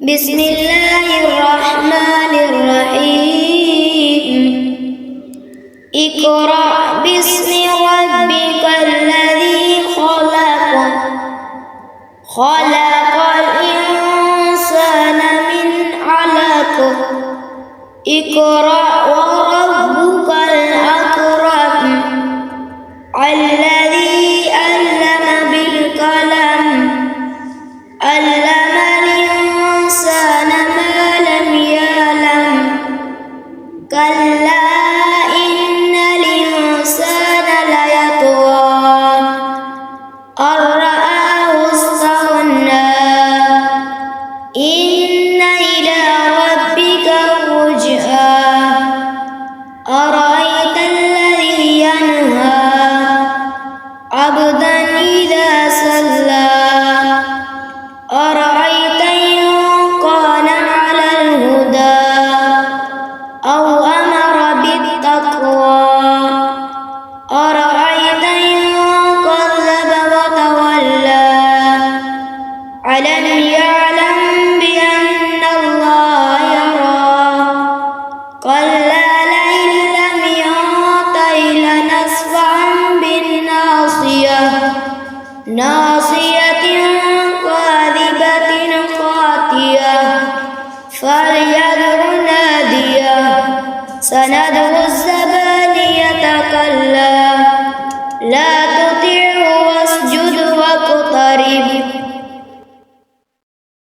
بسم الله الرحمن الرحيم اقرأ باسم ربك الذي خلق خلق الإنسان من علق اقرأ وربك الأكرم الذي علم بالقلم علم الإنسان ما لم يعلم كلا إن الإنسان ليطغى أن رآه استغنى إن إلى ربك الرجعى أرأيت الذي ينهى عبدا إذا صلى أرأيت إن كان على الهدى أو أمر بالتقوى أرأيت إن كذب وتولى ألم يعلم بأن الله يرى كلا لئن لم ينته لنسفعا بالناصية ناصية كاذبة خاطئة فليدع ناديه سندع